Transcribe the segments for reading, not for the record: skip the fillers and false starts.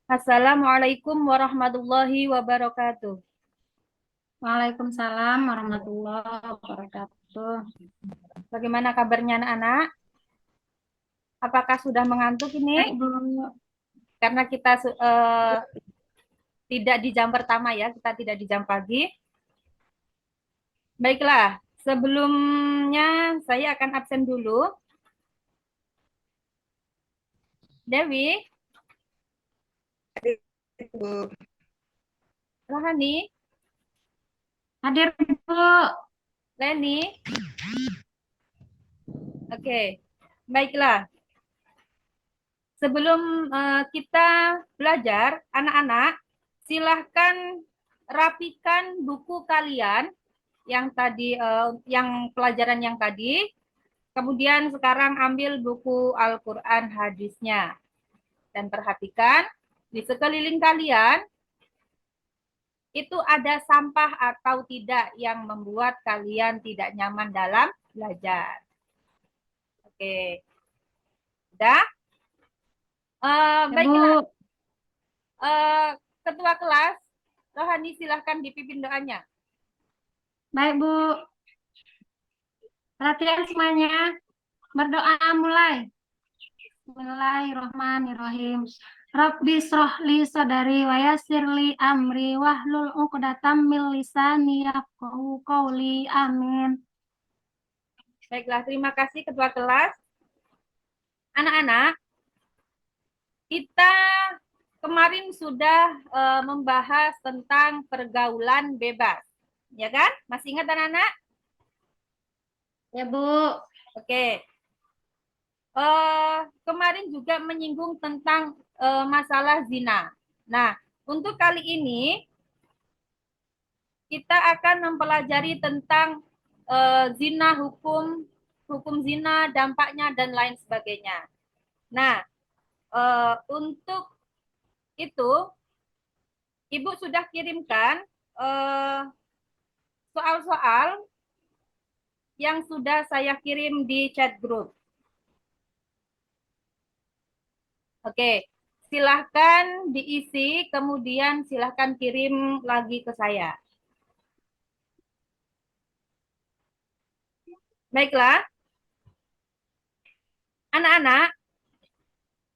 Assalamualaikum warahmatullahi wabarakatuh. Waalaikumsalam warahmatullahi wabarakatuh. Bagaimana kabarnya anak-anak? Apakah sudah mengantuk ini? Baik, Bu. Karena kita tidak di jam pertama ya, kita tidak di jam pagi. Baiklah, sebelumnya saya akan absen dulu. Dewi, Bu. Rohani, Hadir, Bu. Leni. Oke, baiklah. Sebelum kita belajar, anak-anak, silahkan rapikan buku kalian yang tadi, yang pelajaran yang tadi. Kemudian sekarang ambil buku Al-Quran hadisnya. Dan perhatikan, di sekeliling kalian, itu ada sampah atau tidak yang membuat kalian tidak nyaman dalam belajar. Oke. Sudah? Ya, Baiklah. Bu. Ketua kelas, Rohani silahkan dipimpin doanya. Baik, Bu. Perhatian semuanya. Berdoa mulai. Bismillahirrahmanirrahim. Rabbi srohli sadari wa yassirli amri wahlul 'uqdatam min lisani yafqahu qawli. Amin. Baiklah, terima kasih Ketua kelas. Anak-anak, kita kemarin sudah membahas tentang pergaulan bebas. Ya kan? Masih ingat anak-anak? Ya, Bu. Oke. Kemarin juga menyinggung tentang masalah zina. Nah, untuk kali ini kita akan mempelajari tentang zina, hukum zina, dampaknya dan lain sebagainya. Nah, untuk itu Ibu sudah kirimkan soal-soal yang sudah saya kirim di chat group. Oke, silahkan diisi, kemudian silahkan kirim lagi ke saya. Baiklah, anak-anak,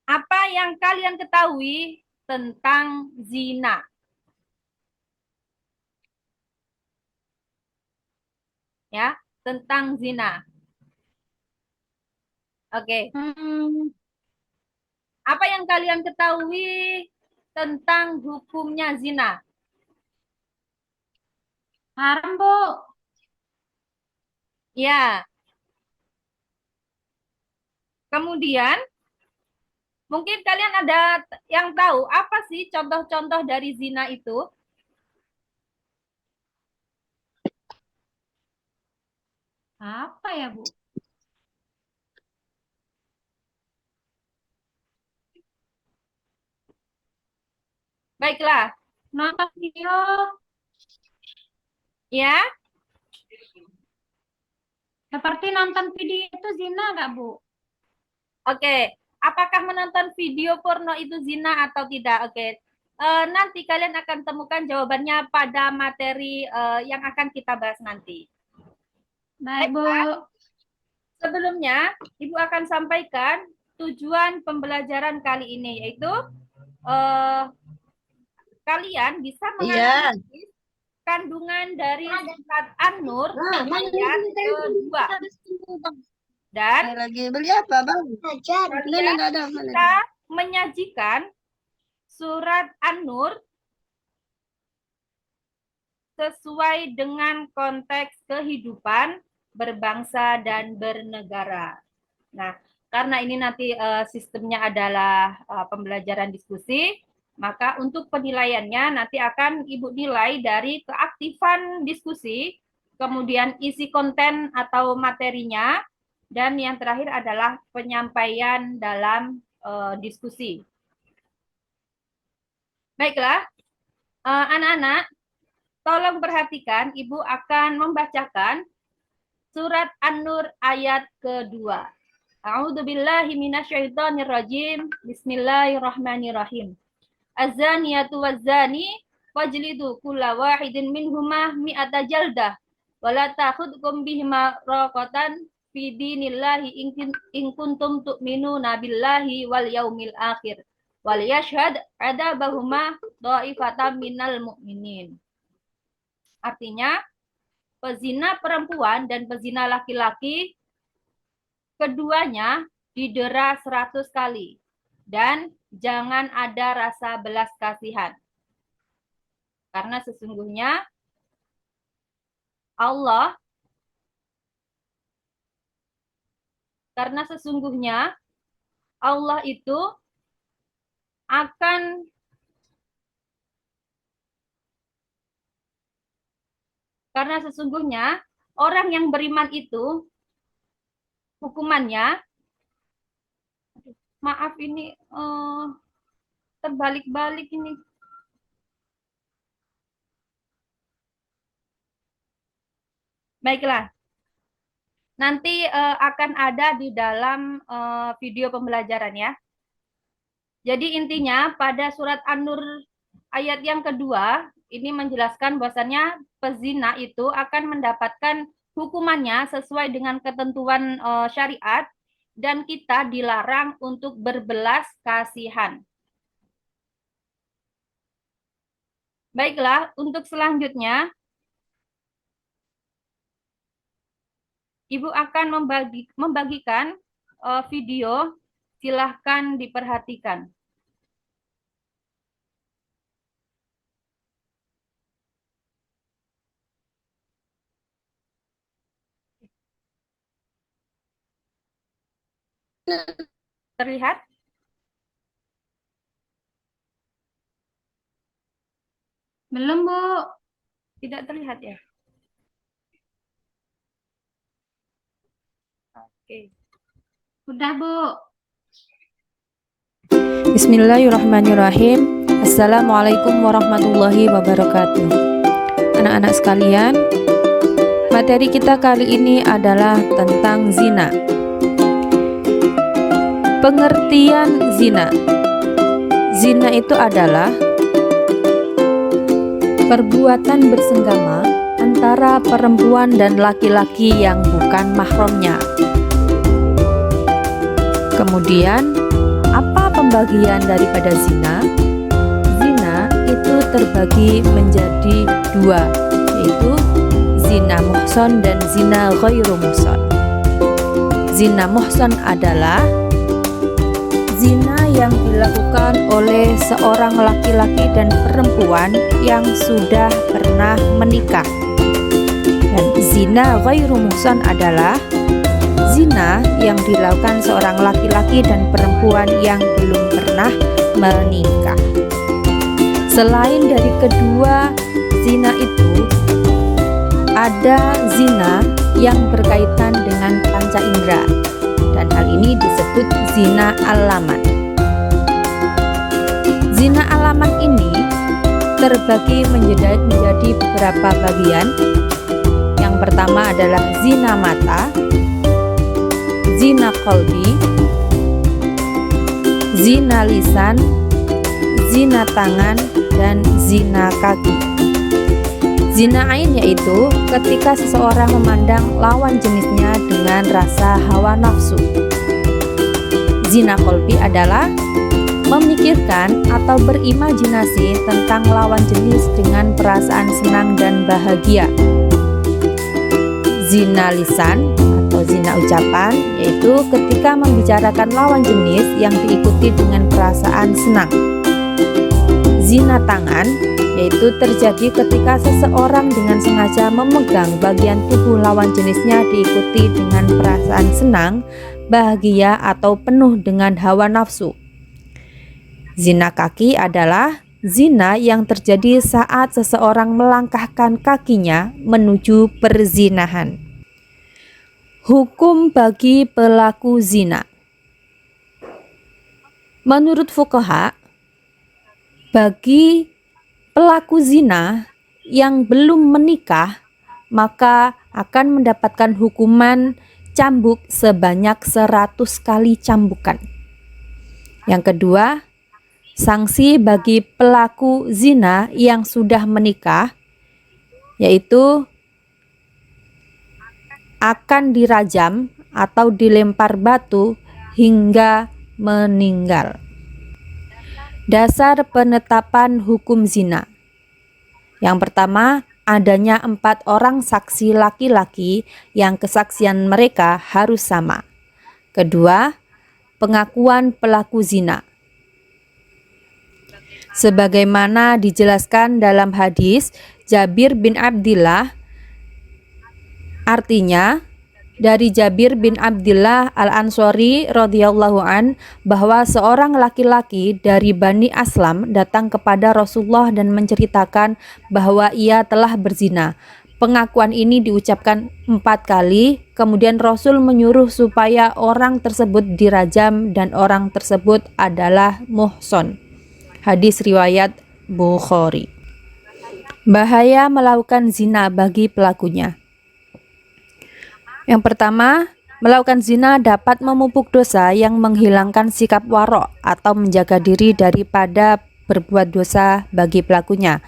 apa yang kalian ketahui tentang zina? Ya, tentang zina. Oke, apa yang kalian ketahui tentang hukumnya zina? Haram, Bu. Ya, kemudian mungkin kalian ada yang tahu apa sih contoh-contoh dari zina itu? Apa ya, Bu? Baiklah, Nonton video. ya. Seperti nonton video itu zina nggak, Bu? Oke, apakah menonton video porno itu zina atau tidak? Oke, nanti kalian akan temukan jawabannya pada materi yang akan kita bahas nanti. Baik, Bu. Sebelumnya, Ibu akan sampaikan tujuan pembelajaran kali ini, yaitu eh, kalian bisa menganalisis kandungan dari surat An-Nur ayat kedua. Dan lagi beli apa, Bang? kalian bisa menyajikan surat An-Nur sesuai dengan konteks kehidupan berbangsa dan bernegara. Nah, karena ini nanti sistemnya adalah pembelajaran diskusi, maka untuk penilaiannya nanti akan Ibu nilai dari keaktifan diskusi, kemudian isi konten atau materinya, dan yang terakhir adalah penyampaian dalam diskusi. Baiklah, anak-anak, tolong perhatikan, Ibu akan membacakan surat An-Nur ayat kedua. A'udzubillahi minasyaitonirrajim. Bismillahirrahmanirrahim. az-zaniyatu waz-zani wajlidu kulla wahidin minhuma mi'ata jaldah wala ta'khudhukum bihima raqatan fi dinillahi in kuntum tu'minuna billahi wal yaumil akhir wal yashhad adabahuma dha'ifatam minal mu'minin. Artinya, pezina perempuan dan pezina laki-laki keduanya didera 100 kali dan jangan ada rasa belas kasihan. Karena sesungguhnya Allah itu akan orang yang beriman itu hukumannya, maaf ini terbalik-balik ini. Baiklah, nanti akan ada di dalam video pembelajaran ya. Jadi intinya pada surat An-Nur ayat yang kedua, ini menjelaskan bahwasannya pezina itu akan mendapatkan hukumannya sesuai dengan ketentuan syariat dan kita dilarang untuk berbelas kasihan. Baiklah, untuk selanjutnya Ibu akan membagikan video, silahkan diperhatikan. Terlihat? Belum, Bu. Tidak terlihat ya? Oke. Udah, Bu. Bismillahirrahmanirrahim. Assalamualaikum warahmatullahi wabarakatuh. Anak-anak sekalian, materi kita kali ini adalah tentang zina. Pengertian zina. Zina itu adalah perbuatan bersenggama antara perempuan dan laki-laki yang bukan mahramnya. Kemudian, apa pembagian daripada zina? Zina itu terbagi menjadi dua, yaitu zina muhson dan zina ghairu muhson. Zina muhson adalah zina yang dilakukan oleh seorang laki-laki dan perempuan yang sudah pernah menikah. Dan zina ghairu muhson adalah zina yang dilakukan seorang laki-laki dan perempuan yang belum pernah menikah. Selain dari kedua zina itu, ada zina yang berkaitan dengan panca indera, dan hal ini disebut zina alaman. Zina alaman ini terbagi menjadi beberapa bagian. Yang pertama adalah zina mata, zina qalbi, zina lisan, zina tangan, dan zina kaki. Zina ain yaitu ketika seseorang memandang lawan jenisnya dengan rasa hawa nafsu. Zina qalbi adalah memikirkan atau berimajinasi tentang lawan jenis dengan perasaan senang dan bahagia. Zina lisan atau zina ucapan yaitu ketika membicarakan lawan jenis yang diikuti dengan perasaan senang. Zina tangan yaitu terjadi ketika seseorang dengan sengaja memegang bagian tubuh lawan jenisnya diikuti dengan perasaan senang, bahagia, atau penuh dengan hawa nafsu. Zina kaki adalah zina yang terjadi saat seseorang melangkahkan kakinya menuju perzinahan. Hukum bagi pelaku zina. Menurut fuqaha, bagi pelaku zina yang belum menikah maka akan mendapatkan hukuman cambuk sebanyak 100 kali cambukan. Yang kedua, Sanksi bagi pelaku zina yang sudah menikah yaitu akan dirajam atau dilempar batu hingga meninggal. Dasar penetapan hukum zina. Yang pertama, adanya 4 orang saksi laki-laki yang kesaksian mereka harus sama. Kedua, pengakuan pelaku zina. Sebagaimana dijelaskan dalam hadis Jabir bin Abdillah, artinya dari Jabir bin Abdillah Al-Ansori radhiyallahu an bahwa seorang laki-laki dari Bani Aslam datang kepada Rasulullah dan menceritakan bahwa ia telah berzina. Pengakuan ini diucapkan 4 kali, kemudian Rasul menyuruh supaya orang tersebut dirajam dan orang tersebut adalah muhson. Hadis riwayat Bukhari. Bahaya melakukan zina bagi pelakunya. Yang pertama, melakukan zina dapat memupuk dosa yang menghilangkan sikap warok atau menjaga diri daripada berbuat dosa bagi pelakunya.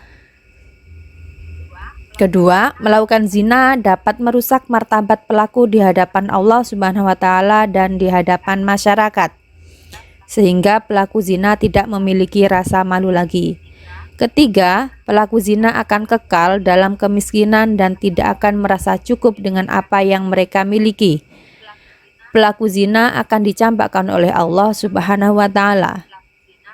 Kedua, melakukan zina dapat merusak martabat pelaku di hadapan Allah Subhanahu wa taala dan di hadapan masyarakat, sehingga pelaku zina tidak memiliki rasa malu lagi. Ketiga, pelaku zina akan kekal dalam kemiskinan dan tidak akan merasa cukup dengan apa yang mereka miliki. Pelaku zina akan dicampakkan oleh Allah Subhanahu wa taala.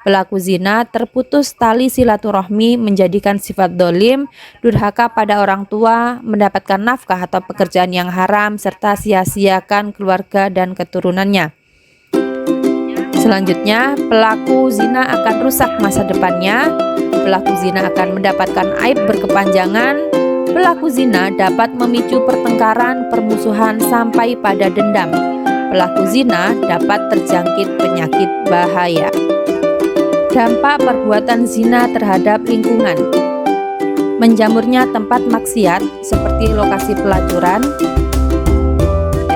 Pelaku zina terputus tali silaturahmi, menjadikan sifat dolim, durhaka pada orang tua, mendapatkan nafkah atau pekerjaan yang haram, serta sia-siakan keluarga dan keturunannya. Selanjutnya, pelaku zina akan rusak masa depannya. Pelaku zina akan mendapatkan aib berkepanjangan. Pelaku zina dapat memicu pertengkaran, permusuhan, sampai pada dendam. Pelaku zina dapat terjangkit penyakit bahaya. Dampak perbuatan zina terhadap lingkungan. Menjamurnya tempat maksiat seperti lokasi pelacuran,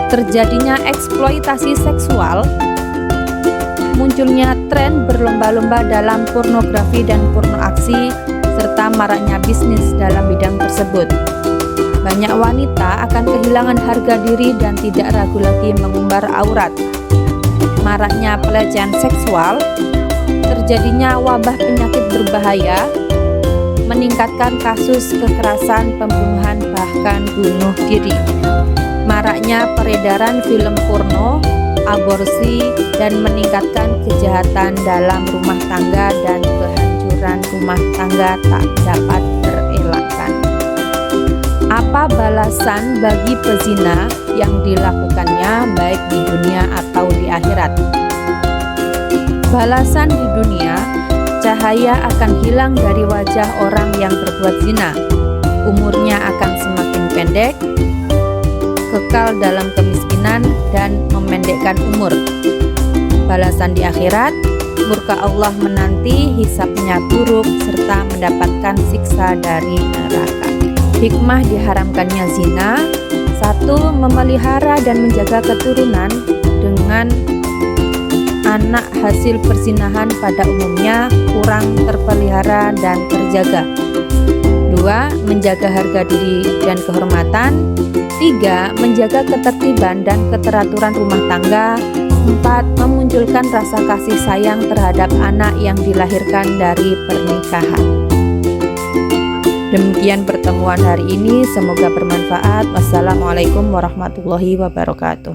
terjadinya eksploitasi seksual, munculnya tren berlomba-lomba dalam pornografi dan porno aksi, serta maraknya bisnis dalam bidang tersebut. Banyak wanita akan kehilangan harga diri dan tidak ragu lagi mengumbar aurat. Maraknya pelecehan seksual, terjadinya wabah penyakit berbahaya, meningkatkan kasus kekerasan, pembunuhan, bahkan bunuh diri. Maraknya peredaran film porno, aborsi, dan meningkatkan kejahatan dalam rumah tangga dan kehancuran rumah tangga tak dapat terelakkan. Apa balasan bagi pezina yang dilakukannya baik di dunia atau di akhirat? Balasan di dunia, cahaya akan hilang dari wajah orang yang berbuat zina. Umurnya akan semakin pendek, kekal dalam kemiskinan, dan memendekkan umur. Balasan di akhirat, murka Allah menanti, hisabnya buruk, serta mendapatkan siksa dari neraka. Hikmah diharamkannya zina: 1. Memelihara dan menjaga keturunan dengan anak hasil perzinahan pada umumnya kurang terpelihara dan terjaga. 2. Menjaga harga diri dan kehormatan. 3. Menjaga ketertiban dan keteraturan rumah tangga. 4. Memunculkan rasa kasih sayang terhadap anak yang dilahirkan dari pernikahan. Demikian pertemuan hari ini, semoga bermanfaat. Wassalamualaikum warahmatullahi wabarakatuh.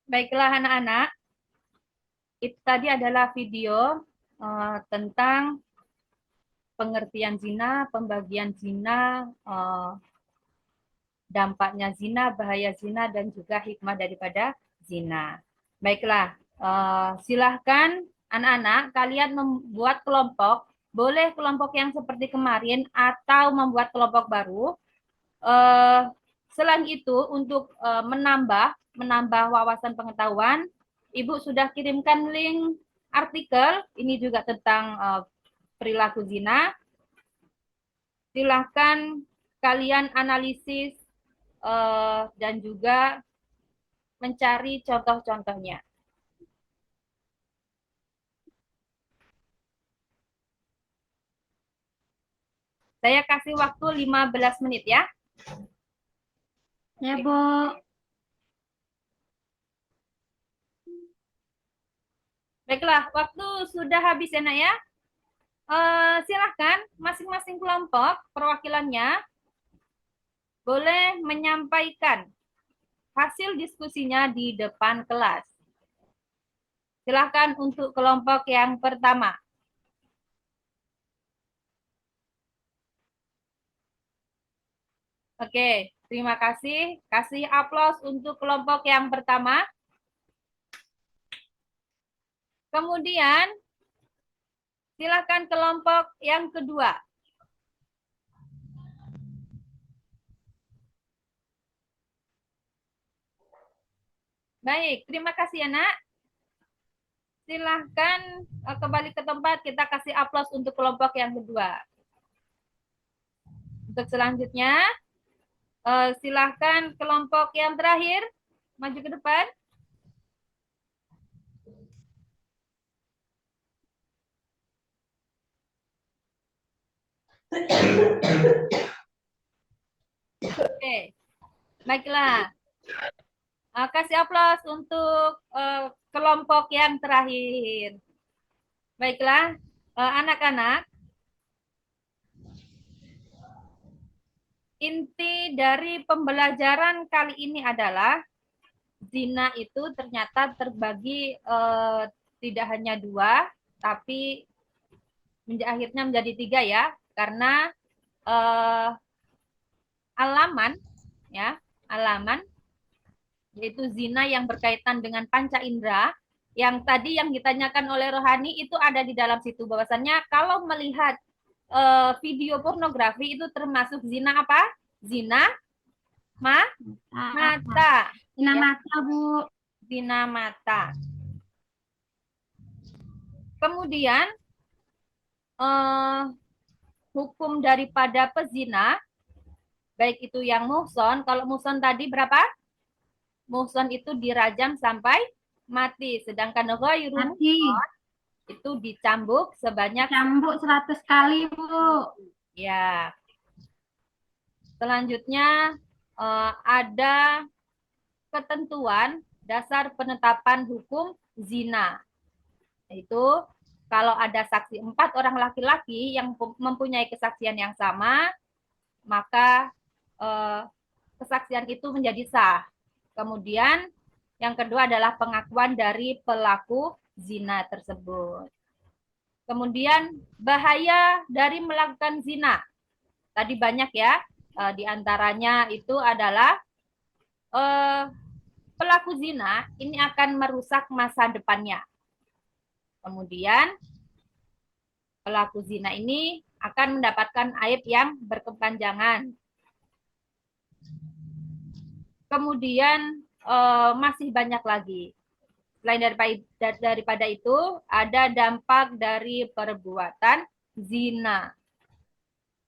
Baiklah anak-anak, itu tadi adalah video tentang pengertian zina, pembagian zina, dampaknya zina, bahaya zina, dan juga hikmah daripada zina. Baiklah, silahkan anak-anak kalian membuat kelompok, boleh kelompok yang seperti kemarin atau membuat kelompok baru. Selain itu, untuk menambah wawasan pengetahuan, Ibu sudah kirimkan link artikel, ini juga tentang perilaku zina. Silahkan kalian analisis dan juga mencari contoh-contohnya. Saya kasih waktu 15 menit ya. Ya, Bu. Baiklah, waktu sudah habis ya, Nak ya. Silahkan masing-masing kelompok perwakilannya boleh menyampaikan hasil diskusinya di depan kelas. Silahkan untuk kelompok yang pertama. Oke, terima kasih. Kasih aplaus untuk kelompok yang pertama. Kemudian, silakan kelompok yang kedua. Baik, terima kasih ya, Nak. Silahkan kembali ke tempat, kita kasih aplaus untuk kelompok yang kedua. Untuk selanjutnya, silahkan kelompok yang terakhir, maju ke depan. Oke, baiklah. Kasih aplaus untuk kelompok yang terakhir. Baiklah, anak-anak. Inti dari pembelajaran kali ini adalah zina itu ternyata terbagi tidak hanya 2, tapi akhirnya menjadi 3 ya, karena alaman yaitu zina yang berkaitan dengan panca indera, yang tadi yang ditanyakan oleh Rohani itu ada di dalam situ, bahwasannya kalau melihat video pornografi itu termasuk zina apa? Zina mata. Zina Ya. mata, Bu. Zina mata. Kemudian hukum daripada pezina, baik itu yang muhson, kalau muhson tadi berapa? Muhson itu dirajam sampai mati, sedangkan ghairun Mati. itu dicambuk sebanyak Cambuk 100 kali, Bu. ya. Selanjutnya ada ketentuan dasar penetapan hukum zina. Yaitu kalau ada saksi 4 orang laki-laki yang mempunyai kesaksian yang sama, maka kesaksian itu menjadi sah. Kemudian yang kedua adalah pengakuan dari pelaku zina tersebut. Kemudian bahaya dari melakukan zina. Tadi banyak ya, di antaranya itu adalah pelaku zina ini akan merusak masa depannya. Kemudian pelaku zina ini akan mendapatkan aib yang berkepanjangan. Kemudian masih banyak lagi. Selain daripada itu, ada dampak dari perbuatan zina.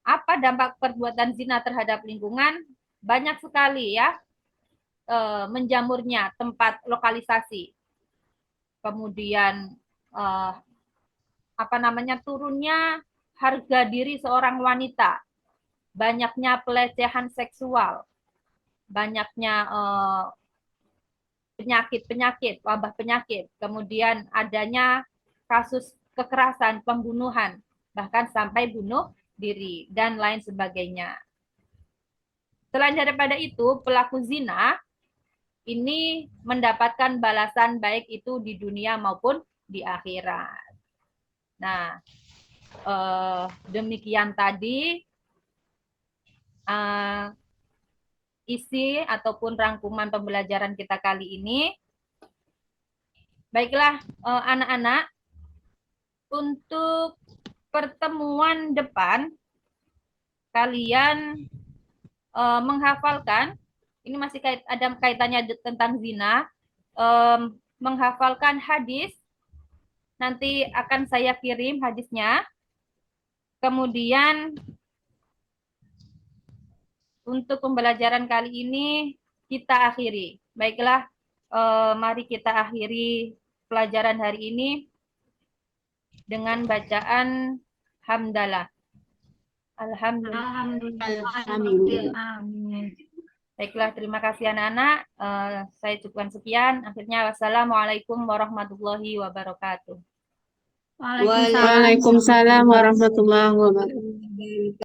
Apa dampak perbuatan zina terhadap lingkungan? Banyak sekali ya, menjamurnya tempat lokalisasi. Kemudian turunnya harga diri seorang wanita. Banyaknya pelecehan seksual. Banyaknya penyakit-penyakit, wabah penyakit, kemudian adanya kasus kekerasan, pembunuhan, bahkan sampai bunuh diri, dan lain sebagainya. Selain daripada itu, pelaku zina ini mendapatkan balasan baik itu di dunia maupun di akhirat. Nah, demikian tadi isi ataupun rangkuman pembelajaran kita kali ini. Baiklah anak-anak, untuk pertemuan depan kalian menghafalkan, ini masih ada kaitannya tentang zina, menghafalkan hadis, nanti akan saya kirim hadisnya. Kemudian untuk pembelajaran kali ini kita akhiri. Baiklah, mari kita akhiri pelajaran hari ini dengan bacaan hamdalah. Alhamdulillah. Alhamdulillah. Amin. Baiklah, terima kasih anak-anak. Saya cukupkan sekian. Akhirnya, wassalamualaikum warahmatullahi wabarakatuh. Waalaikumsalam. Waalaikumsalam warahmatullahi wabarakatuh.